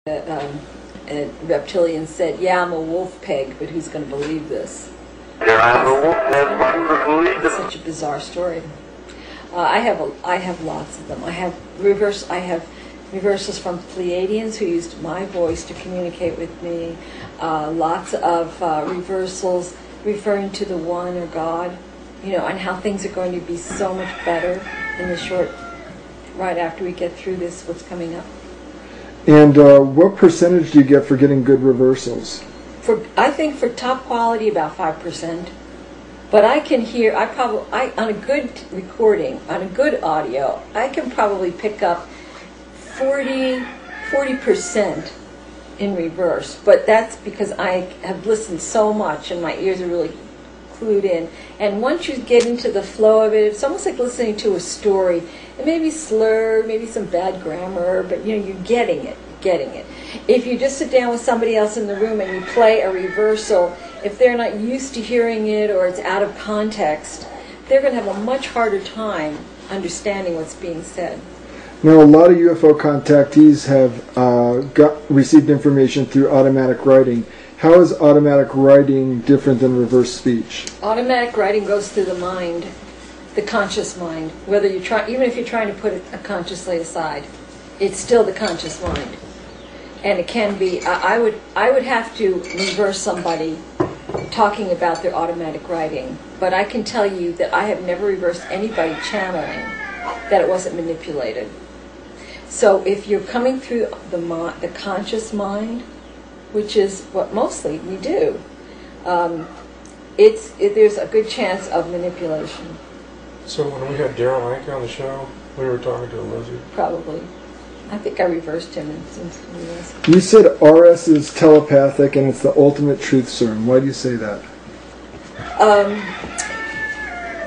a reptilian said, "Yeah, I'm a wolf, Peg, but who's going to believe this?" Yeah, I'm a wolf, that's one to believe It's it. such a bizarre story. I have lots of them. I have reversals from Pleiadians who used my voice to communicate with me. Lots of reversals referring to the One or God, and how things are going to be so much better in the short, right after we get through this, what's coming up. And what percentage do you get for getting good reversals? I think for top quality, about 5%. But I can hear, on a good recording, on a good audio, I can probably pick up 40% in reverse. But that's because I have listened so much and my ears are really clued in. And once you get into the flow of it, it's almost like listening to a story. It may be slurred, maybe some bad grammar, but you're getting it. If you just sit down with somebody else in the room and you play a reversal, if they're not used to hearing it or it's out of context, they're going to have a much harder time understanding what's being said. Now, a lot of UFO contactees have received information through automatic writing. How is automatic writing different than reverse speech? Automatic writing goes through the mind, the conscious mind. Whether you try, even if you're trying to put it consciously aside, it's still the conscious mind. And it can be. I would have to reverse somebody talking about their automatic writing, but I can tell you that I have never reversed anybody channeling that it wasn't manipulated. So if you're coming through the conscious mind, which is what mostly we do, there's a good chance of manipulation. So when we had Daryl Anka on the show, we were talking to a lizard. Probably. I think I reversed him since he was. You said RS is telepathic and it's the ultimate truth serum. Why do you say that?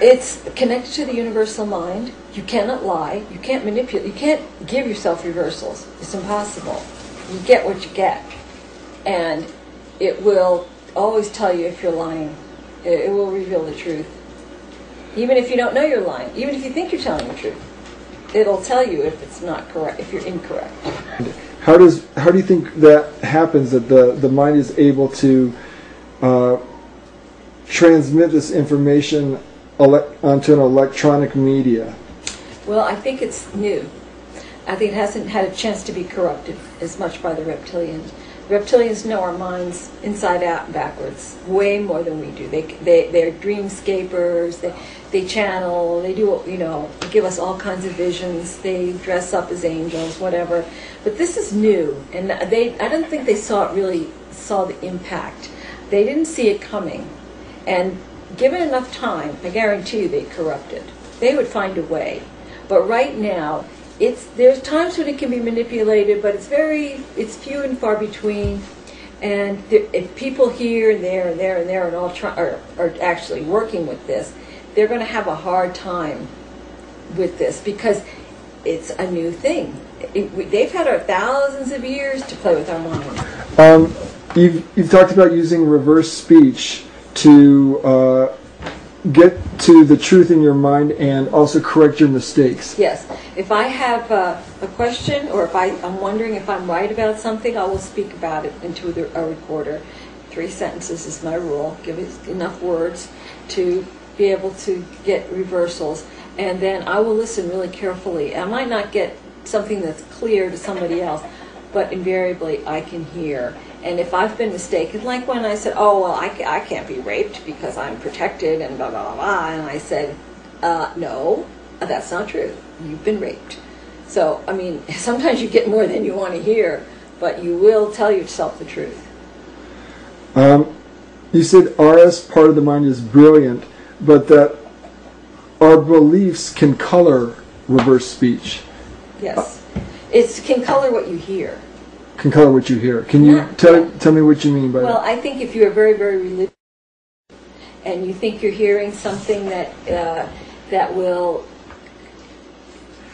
It's connected to the universal mind. You cannot lie. You can't manipulate. You can't give yourself reversals. It's impossible. You get what you get. And it will always tell you if you're lying. It will reveal the truth. Even if you don't know you're lying. Even if you think you're telling the truth. It'll tell you if it's not correct, if you're incorrect. How do you think that happens, that the mind is able to transmit this information onto an electronic media? Well, I think it's new. I think it hasn't had a chance to be corrupted as much by the reptilians. Reptilians know our minds inside out and backwards, way more than we do. They're dreamscapers. They channel. They do, they give us all kinds of visions. They dress up as angels, whatever. But this is new, and I don't think they saw the impact. They didn't see it coming, and given enough time, I guarantee you they'd corrupt it. They would find a way. But right now, there's times when it can be manipulated, but it's few and far between. And if people here and there and there and there and all are actually working with this, they're going to have a hard time with this because it's a new thing. They've had thousands of years to play with our minds. You've talked about using reverse speech to get to the truth in your mind and also correct your mistakes. Yes. If I have a question or if I'm wondering if I'm right about something, I will speak about it into a recorder. 3 sentences is my rule. Give it enough words to be able to get reversals. And then I will listen really carefully. I might not get something that's clear to somebody else, but invariably I can hear. And if I've been mistaken, like when I said, oh, well, I can't be raped because I'm protected and blah, blah, blah, blah, and I said, no, that's not true. You've been raped. So, sometimes you get more than you want to hear, but you will tell yourself the truth. You said RS part of the mind is brilliant, but that our beliefs can color reverse speech. Yes. It can color what you hear. Can color what you hear. Can you tell me what you mean by that? Well, I think if you're very, very religious and you think you're hearing something that will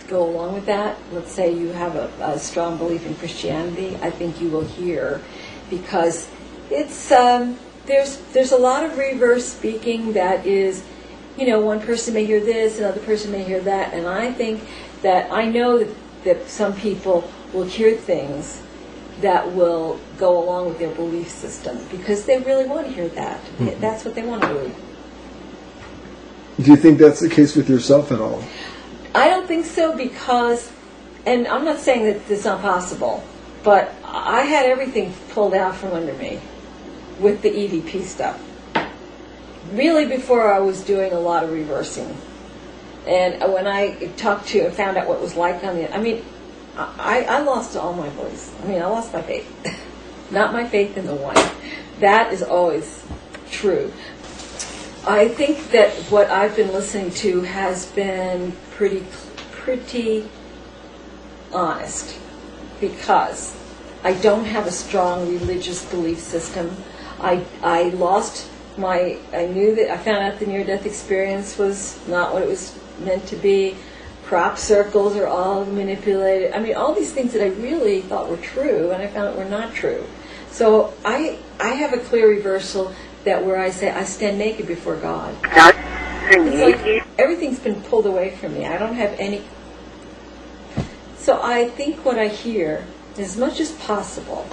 go along with that, let's say you have a strong belief in Christianity, I think you will hear, because it's there's a lot of reverse speaking that is, one person may hear this, another person may hear that, and I think that I know that some people will hear things that will go along with their belief system because they really want to hear that. Mm-hmm. That's what they want to believe. Do you think that's the case with yourself at all? I don't think so because, and I'm not saying that it's not possible, but I had everything pulled out from under me with the EVP stuff. Really before I was doing a lot of reversing. And when I talked to and found out what it was like on the, I lost all my beliefs. I lost my faith. Not my faith in the one. That is always true. I think that what I've been listening to has been pretty honest because I don't have a strong religious belief system. I knew that I found out the near-death experience was not what it was meant to be. Crop circles are all manipulated. All these things that I really thought were true, and I found out were not true. So I have a clear reversal that where I say I stand naked before God. It's like everything's been pulled away from me. I don't have any. So I think what I hear, as much as possible,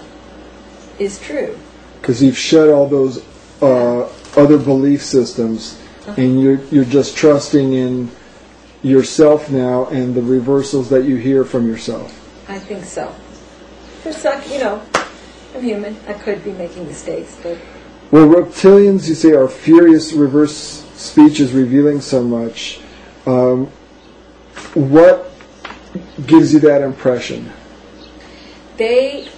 is true. Because you've shed all those other belief systems, and you're just trusting in yourself now and the reversals that you hear from yourself. I think so. It's like, I'm human. I could be making mistakes, but... Well, reptilians, you say, are furious. Reverse speech is revealing so much. What gives you that impression? They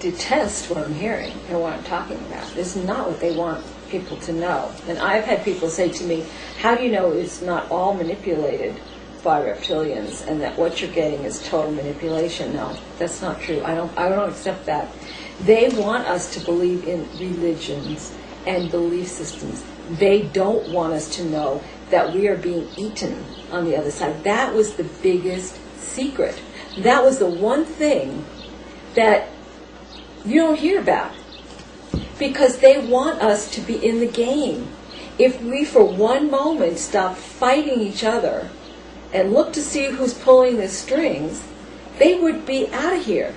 detest what I'm hearing and what I'm talking about. It's not what they want people to know. And I've had people say to me, how do you know it's not all manipulated by reptilians and that what you're getting is total manipulation? No, that's not true. I don't accept that. They want us to believe in religions and belief systems. They don't want us to know that we are being eaten on the other side. That was the biggest secret. That was the one thing that you don't hear about. Because they want us to be in the game. If we for one moment stop fighting each other and look to see who's pulling the strings, they would be out of here.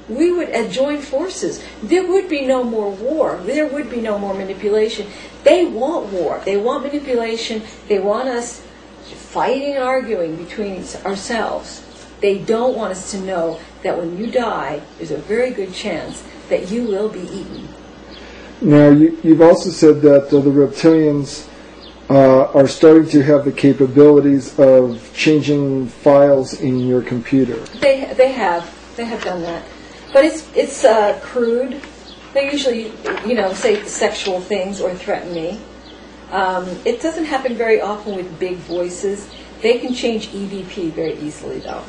We would join forces. There would be no more war. There would be no more manipulation. They want war. They want manipulation. They want us fighting and arguing between ourselves. They don't want us to know that when you die, there's a very good chance that you will be eaten. Now, you've also said that the reptilians are starting to have the capabilities of changing files in your computer. They have done that, but it's crude. They usually say sexual things or threaten me. It doesn't happen very often with big voices. They can change EVP very easily, though.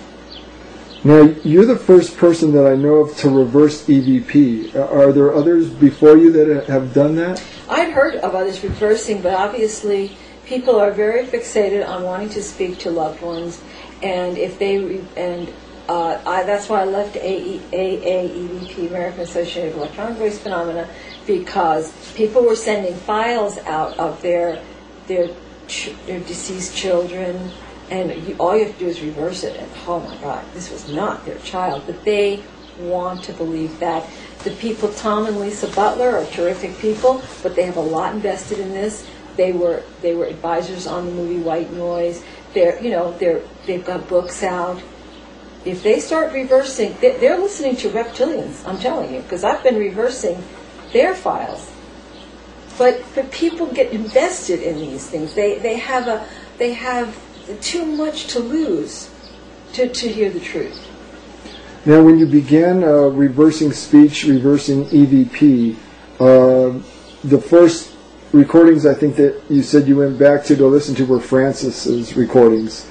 Now, you're the first person that I know of to reverse EVP. Are there others before you that have done that? I'd heard of others reversing, but obviously people are very fixated on wanting to speak to loved ones, and if they that's why I left AEVP, American Association of Electronic Voice Phenomena, because people were sending files out of their deceased children. And all you have to do is reverse it, and oh my God, this was not their child. But they want to believe that. The people, Tom and Lisa Butler, are terrific people, but they have a lot invested in this. They were advisors on the movie White Noise. They've got books out. If they start reversing, they're listening to reptilians. I'm telling you, because I've been reversing their files. But people get invested in these things. They have too much to lose to hear the truth. Now, when you began reversing speech, reversing EVP, the first recordings I think that you said you went back to listen to were Francis's recordings.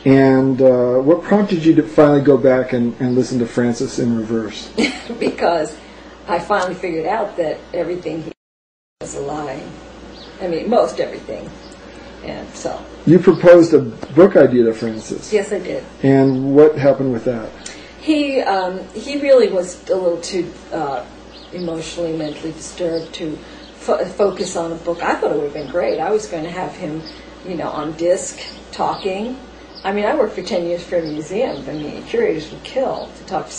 And what prompted you to finally go back and listen to Francis in reverse? Because I finally figured out that everything he was a lie. Most everything. And so... You proposed a book idea to Francis. Yes, I did. And what happened with that? He really was a little too emotionally, mentally disturbed to focus on a book. I thought it would have been great. I was going to have him, on disc, talking. I worked for 10 years for a museum. Curators would kill to talk to